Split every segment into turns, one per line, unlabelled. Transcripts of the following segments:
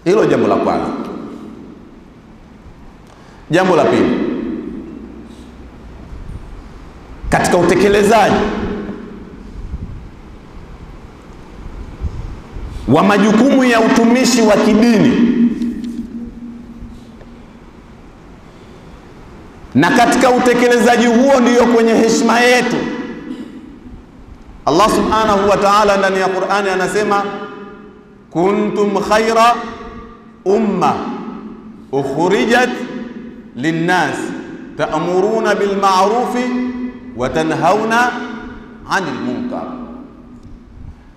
Hilo jambo la kwanza. Jambo la pili, katika utekelezaji wa majukumu ya utumishi wa kidini na katika utekelezaji huo ndiyo kwenye heshima yetu. Allah subhanahu wa ta'ala ndani ya Qur'ani anasema kuntum khaira umma ukhrijat linnas ta'muruna bil ma'rufi wa tanhauna 'anil munkar.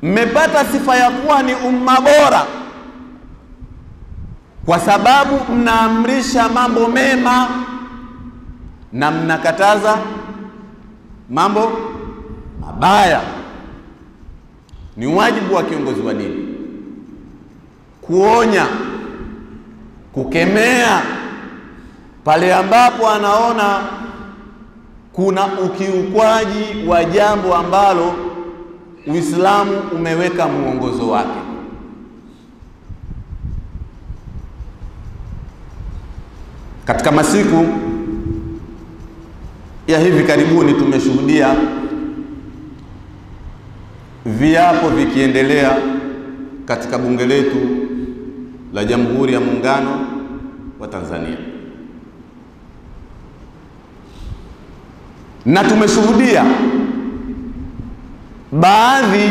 Mmepata sifa ya kuwa ni umma bora kwa sababu mnaamrisha mambo mema na mnakataza mambo mabaya. Ni wajibu wa kiongozi wa dini kuonya, kukemea pale ambapo anaona kuna ukiukwaji wa jambo ambalo Uislamu umeweka mwongozo wake. Katika masiku ya hivi karibuni tumeshuhudia viapo vikiendelea katika bunge letu la Jamhuri ya Muungano wa Tanzania, na tumeshuhudia baadhi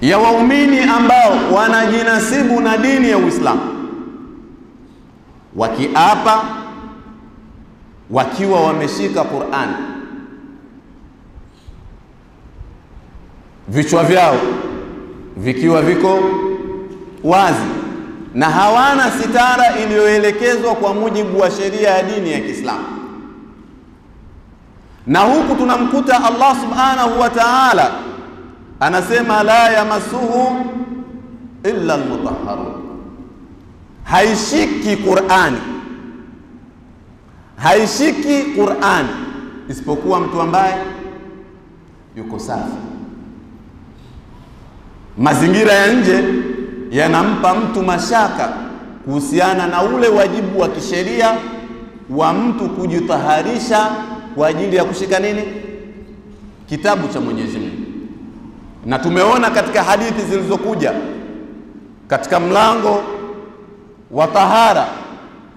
ya waumini ambao wanajinasibu na dini ya Uislamu wakiapa wakiwa wameshika Qur'an, vichwa vyao vikiwa viko wazi na hawana sitara iliyoelekezwa kwa mujibu wa sheria ya dini ya Kiislamu. Na huku tunamkuta Allah subhanahu wa ta'ala anasema la yamassuhu illa almutahharun, haishiki Qur'ani isipokuwa mtu ambaye yuko safi. Mazingira ya nje yanampa mtu mashaka kuhusiana na ule wajibu wa kisheria wa mtu kujitaharisha kwa ajili ya kushika nini? Kitabu cha Mwenyezi Mungu. Na tumeona katika hadithi zilizokuja katika mlango wa tahara,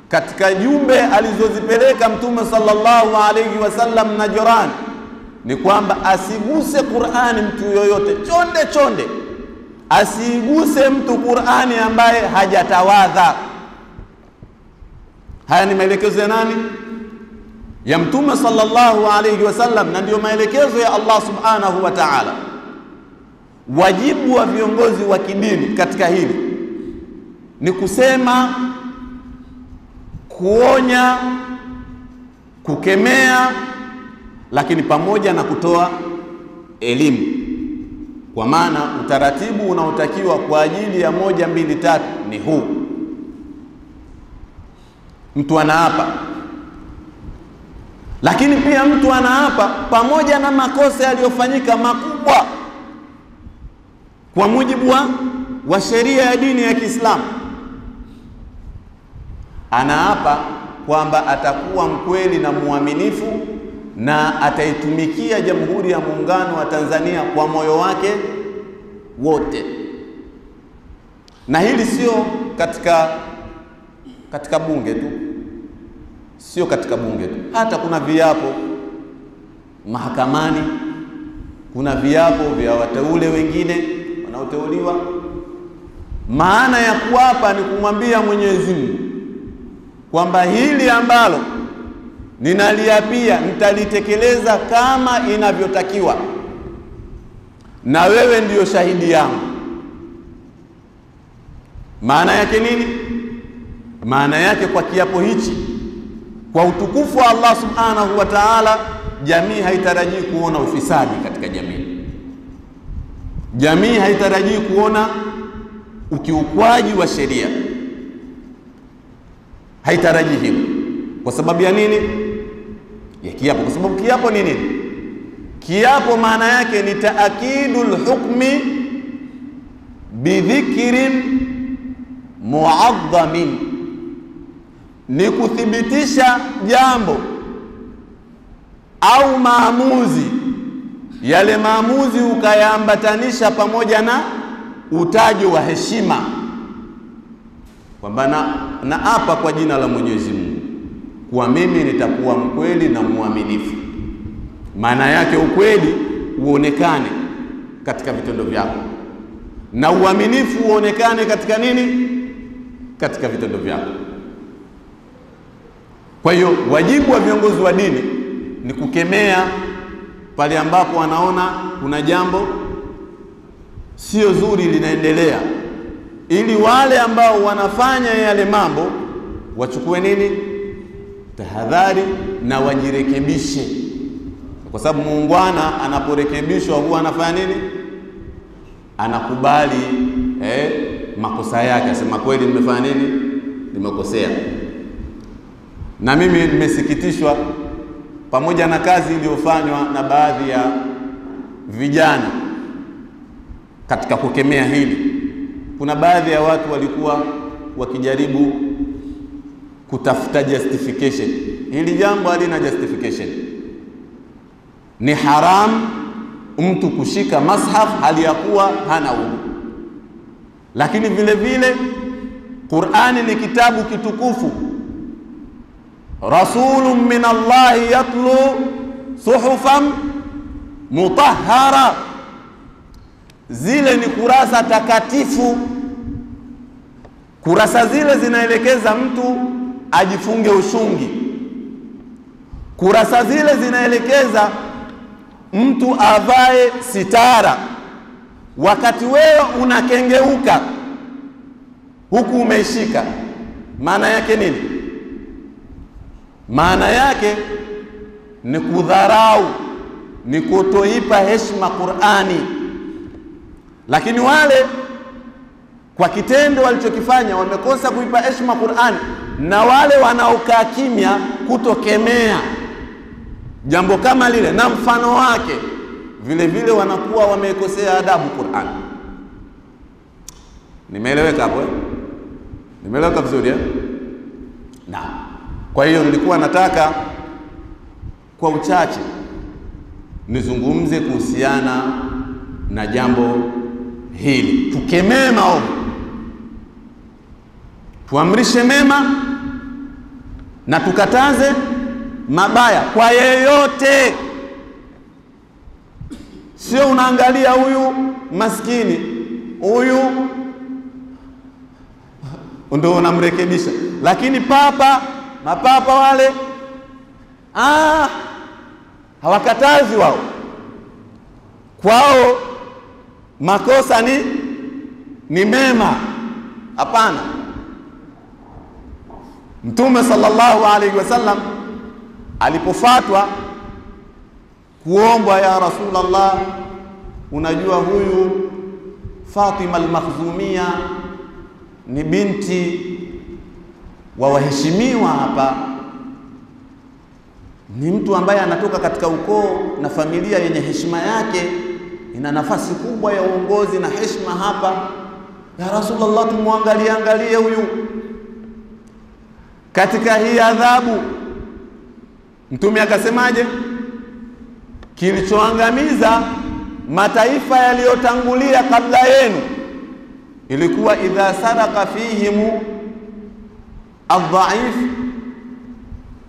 katika jumbe alizozipeleka Mtume sallallahu alayhi wasallam Najran, ni kwamba asiguse Qur'ani mtu yoyote, chonde asiguse mtu Qur'ani ambaye hajatawadha. Haya ni maelekezo ya nani? Ya Mtume sallallahu alayhi wasallam, na ndio maelekezo ya Allah subhanahu wa ta'ala. Wajibu wa viongozi wa kidini katika hili ni kusema, kuonya, kukemea, lakini pamoja na kutoa elimu. Kwa maana utaratibu unaotakiwa kwa ajili ya 1, 2, 3 ni huu. Mtu anaapa, lakini pia mtu anaapa pamoja na makosa yaliyofanyika makubwa kwa mujibu wa sheria ya dini ya Kiislamu. Anaapa kwamba atakuwa mkweli na muaminifu na ataitumikia Jamhuri ya Muungano wa Tanzania kwa moyo wake wote. Na hili sio katika bunge tu, sio katika bunge tu, hata kuna viapo mahakamani, kuna viapo vya wateule wengine wanaoteuliwa. Maana ya kuapa ni kumwambia Mwenyezi Mungu kwamba hili ambalo ninaliapia nitalitekeleza kama inavyotakiwa, na wewe ndiyo shahidi yangu. Maana yake nini? Maana yake kwa kiapo hichi, kwa utukufu wa Allah subhanahu wa ta'ala, jamii haitarajii kuona ufisadi katika jamii. Jamii haitarajii kuona ukiukwaji wa sheria, haitarajii hilo. Kwa sababu ya nini? Ya kiapo. Kwa sababu kiapo ni nini? Kiapo maana yake ni taakidul hukmi bidhikrin muadhamin, ni kuthibitisha jambo au maamuzi, yale maamuzi ukayaambatanisha pamoja na utajo wa heshima, kwamba na hapa kwa jina la Mwenyezi Mungu kuwa mimi nitakuwa mkweli na muaminifu. Maana yake ukweli uonekane katika vitendo vyako na uaminifu uonekane katika nini? Katika vitendo vyako. Kwa hiyo wajibu wa viongozi wa dini ni kukemea pale ambapo wanaona kuna jambo sio zuri linaendelea, ili wale ambao wanafanya yale mambo wachukue nini? Tahadhari na wajirekebishe. Kwa sababu muungwana anaporekebishwa huwa anafanya nini? Anakubali makosa yake, asema kweli nimefanya nini? Nimekosea. Na mimi nimesikitishwa pamoja na kazi iliyofanywa na baadhi ya vijana katika kukemea hili. Kuna baadhi ya watu walikuwa wakijaribu kutafuta justification. Hili jambo halina justification. Ni haram mtu kushika mashaf hali ya kuwa hana udhu. Lakini vile vile Qur'ani ni kitabu kitukufu. Rasulun min Allah yatlu suhufan mutahhara, zile ni kurasa takatifu. Kurasa zile zinaelekeza mtu ajifunge ushungi. Kurasa zile zinaelekeza mtu avae sitara. Wakati wewe unakengeuka huku umeishika, maana yake nini? Maana yake ni kudharau, ni kutoipa heshima Qur'ani. Lakini wale kwa kitendo walichokifanya wamekosa kuipa heshima Qur'ani, na wale wanaokaa kimya kutokemea jambo kama lile na mfano wake, vile vile wanakuwa wamekosea adabu Qur'an. Nimeeleweka hapo? Nimeeleweka vizuri eh? Na kwa hiyo nilikuwa nataka kwa uchache nizungumze kuhusiana na jambo hili. Tukemee maovu, tuamrishe mema na tukataze mabaya kwa yeyote. Sio unaangalia huyu maskini, huyu ndio unamrekebisha, lakini mapapa wale hawakatazi wao. Kwao makosa ni mema. Hapana. Mtume sallallahu alaihi wasallam alipofatwa kuombwa, ya Rasulullah, unajua huyu Fatima al-Makhzumia ni binti wa waheshimiwa hapa, ni mtu ambaye anatoka katika ukoo na familia yenye heshima yake, ina nafasi kubwa ya uongozi na heshima hapa. Ya Rasulullah, tumwangalie huyu katika hii adhabu. Mtume akasemaje? Kilichoangamiza mataifa yaliyotangulia kabla yenu ilikuwa idha saraka fihim adh-dha'if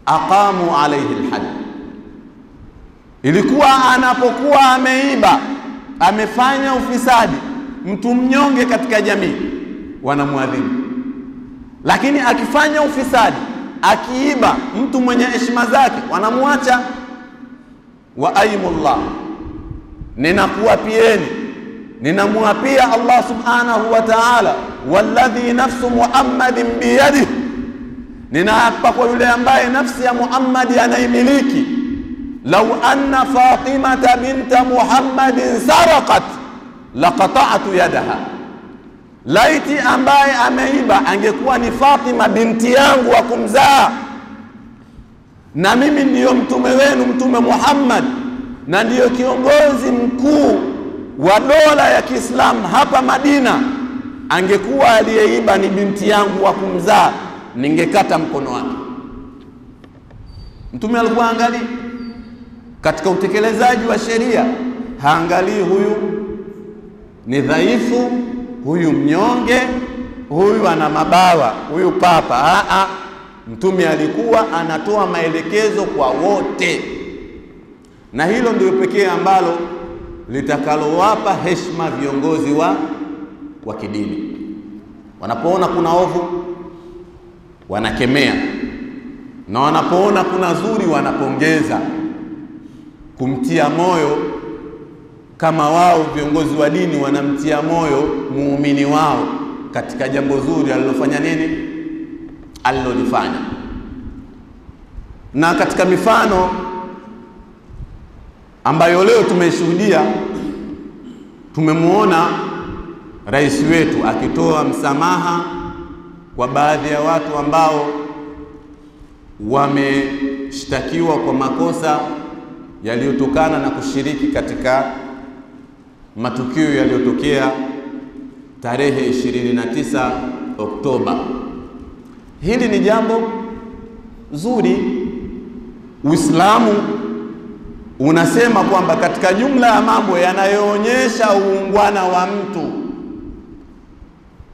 aqamu alayhi al-hadd. Ilikuwa anapokuwa ameiba, amefanya ufisadi, mtu mnyonge katika jamii, wanamwadhibu. Lakini akifanya ufisadi, akiiba, mtu mwenye heshima zake, wanamwacha. Wa aymullah, ninakuapieni, ninamuapia Allah subhanahu wa ta'ala, walladhi nafsu Muhammadin biyadihi, ninaapa kwa yule ambaye nafsi ya Muhammad anaimiliki, law anna Fatimata binta Muhammadin saraqat laqata'tu yadaha, laiti ambaye ameiba angekuwa ni Fatima binti yangu wa kumzaa, na mimi ndiyo mtume wenu, Mtume Muhammad, na ndiyo kiongozi mkuu wa dola ya Kiislamu hapa Madina, angekuwa aliyeiba ni binti yangu wa kumzaa, ningekata mkono wake. Mtume alikuwa angalia katika utekelezaji wa sheria, haangalii huyu ni dhaifu, huyu mnyonge, huyu ana mabawa, huyu papa. Mtume alikuwa anatoa maelekezo kwa wote, na hilo ndio pekee ambalo litakalowapa heshima viongozi wa kidini. Wanapoona kuna ovu wanakemea, na wanapoona kuna zuri wanapongeza, kumtia moyo, kama wao viongozi wa dini wanamtia moyo muumini wao katika jambo zuri alilofanya nini, alilolifanya. Na katika mifano ambayo leo tumeshuhudia, tumemuona rais wetu akitoa msamaha kwa baadhi ya watu ambao wameshtakiwa kwa makosa yaliyotokana na kushiriki katika matukio yaliyotokea tarehe 29 Oktoba. Hili ni jambo zuri. Uislamu unasema kwamba katika jumla ya mambo yanayoonyesha uungwana wa mtu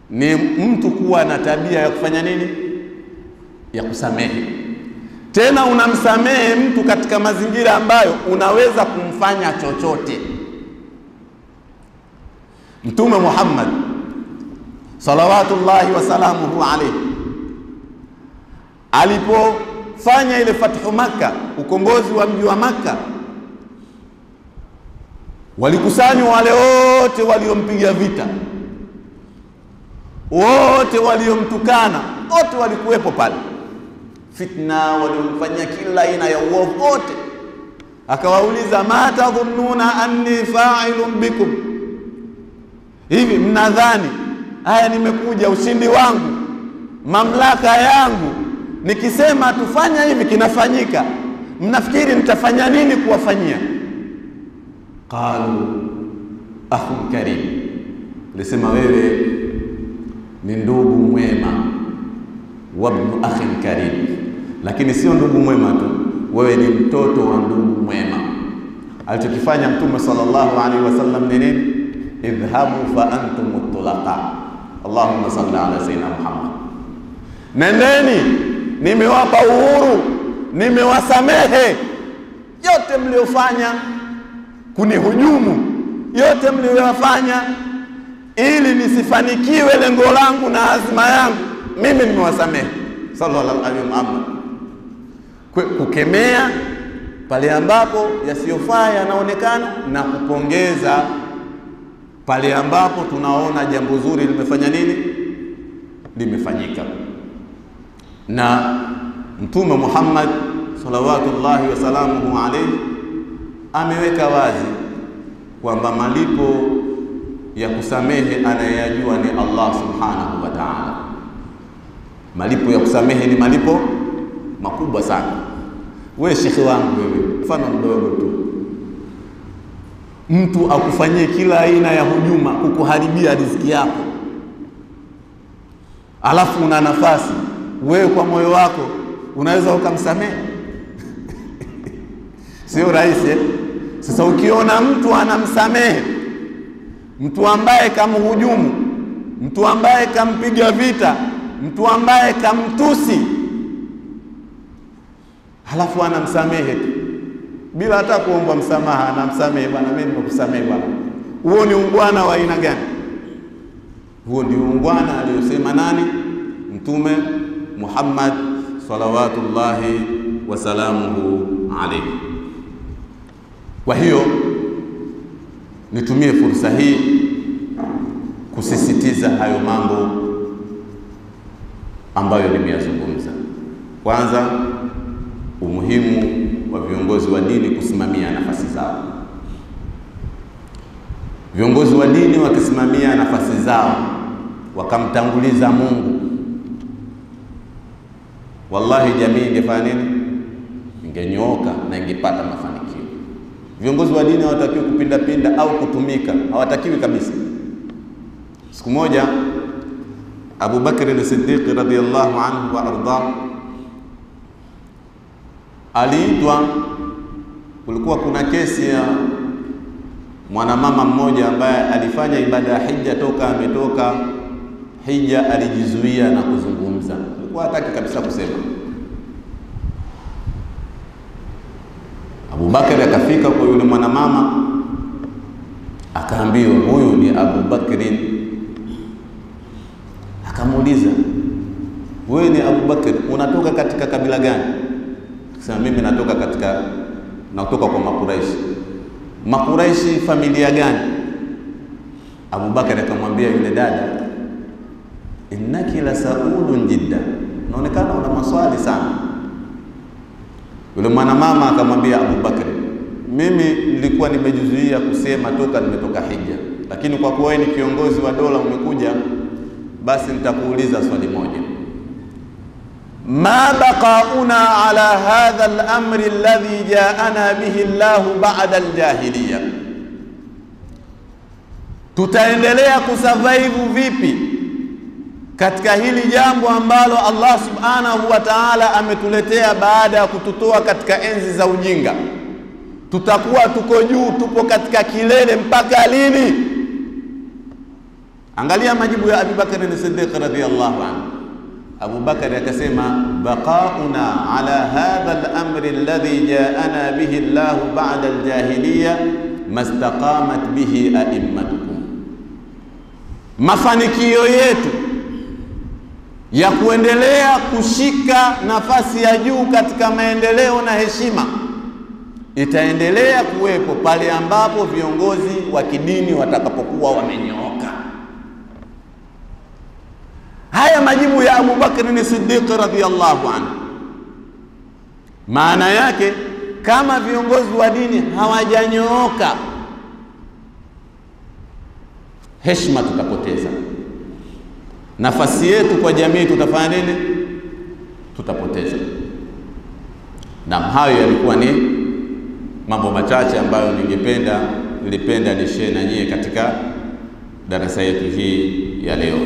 ni mtu kuwa na tabia ya kufanya nini? Ya kusamehe. Tena unamsamehe mtu katika mazingira ambayo unaweza kumfanya chochote. Mtume Muhammad salawatullahi wasalamuhu alayhi alipofanya ile fathu Makkah, ukombozi wa mji wa Makkah, walikusanywa wale wote waliompiga vita, wote waliomtukana, wote walikuwepo pale. Fitna waliomfanyia kila aina ya uovu wote. Akawauliza, ma tadhunnuna anni fa'ilun bikum, hivi mnadhani haya nimekuja, ushindi wangu, mamlaka yangu, nikisema tufanya hivi kinafanyika, mnafikiri nitafanya nini kuwafanyia? Qalu akhun karim, lisema wewe ni ndugu mwema, wabnu akhin karim, lakini sio ndugu mwema tu, wewe ni mtoto wa ndugu mwema. Alichokifanya Mtume sallallahu alaihi wasallam ni nini? Idhhabu fa antum tulaqa. Allahumma salli ala sayyidina Muhammad, nendeni, nimewapa uhuru, nimewasamehe yote mliofanya kunihujumu, yote mliofanya ili nisifanikiwe lengo langu na azma yangu, mimi nimewasamehe. Sallallahu alaihi wasallam. Kukemea pale ambapo yasiyofaa yanaonekana, na kupongeza pale ambapo tunaona jambo zuri limefanya nini, limefanyika. Na Mtume Muhammad salawatullahi wasalamuhu alayhi ameweka wazi kwamba malipo ya kusamehe anayajua ni Allah subhanahu wa ta'ala. Malipo ya kusamehe ni malipo makubwa sana. Wewe shekhi wangu, wewe mfano mdogo tu, mtu akufanyie kila aina ya hujuma, kukuharibia riziki yako, alafu una nafasi wewe kwa moyo wako unaweza ukamsamehe? Sio rahisi. Sasa ukiona mtu anamsamehe mtu ambaye kamhujumu, mtu ambaye kampiga vita, mtu ambaye kamtusi, halafu anamsamehe bila hata kuomba msamaha, anamsamehe, bwana mimi nimekusamehe bwana, huo ni ungwana wa aina gani? Huo ndio ungwana aliyosema nani? Mtume Muhammad salawatullahi wasalamuhu alayhi. Kwa hiyo nitumie fursa hii kusisitiza hayo mambo ambayo nimeyazungumza. Kwanza, umuhimu wa viongozi wa dini kusimamia nafasi zao. Viongozi wa dini wakisimamia nafasi zao, wakamtanguliza Mungu, wallahi jamii ingefanya nini? Ingenyooka na ingepata mafanikio. Viongozi wa dini hawatakiwi kupinda pinda au kutumika, hawatakiwi kabisa. Siku moja Abu Bakr as-Siddiq radhiyallahu anhu wa arda aliitwa. Kulikuwa kuna kesi ya mwanamama mmoja ambaye alifanya ibada ya hija toka ametoka hija, alijizuia na kuzungumza, alikuwa hataki kabisa kusema. Abu Bakr akafika kwa yule mwanamama, akaambiwa huyu ni Abu Bakr. Akamuuliza, wewe ni Abu Bakr, unatoka katika kabila gani? Akasema mimi natoka kwa Makuraishi. Makuraishi familia gani? Abu Bakr akamwambia yule dada, innaki la saulun jidda, unaonekana una maswali sana. Yule mwanamama akamwambia Abu Bakr, mimi nilikuwa nimejizuia kusema toka nimetoka hija, lakini kwa kuwa ni kiongozi wa dola umekuja, basi nitakuuliza swali moja. Ma baqauna ala hadha al-amri alladhi ja'ana bihi Allah ba'da al-jahiliya, tutaendelea kusurvive vipi katika hili jambo ambalo Allah subhanahu wa ta'ala ametuletea baada ya kututoa katika enzi za ujinga? Tutakuwa tuko juu, tupo katika kilele mpaka lini? Angalia majibu ya Abu Bakr as-Siddiq radhiyallahu anhu. Abu Bakr akasema, baqauna ala hadha al-amri alladhi ja'ana bihi Allah ba'da al-jahiliya mastaqamat bihi a'immatukum, mafanikio yetu ya kuendelea kushika nafasi ya juu katika maendeleo na heshima itaendelea kuwepo pale ambapo viongozi wa kidini watakapokuwa wamenyooka. Haya majibu ya Abu Bakr as-Siddiq radhiyallahu anhu. Maana yake kama viongozi wa dini hawajanyooka, heshima tutapoteza, nafasi yetu kwa jamii tutafanya nini? Tutapoteza. Na hayo yalikuwa ni mambo machache ambayo nilipenda ni share na nyie katika darasa yetu hii ya leo.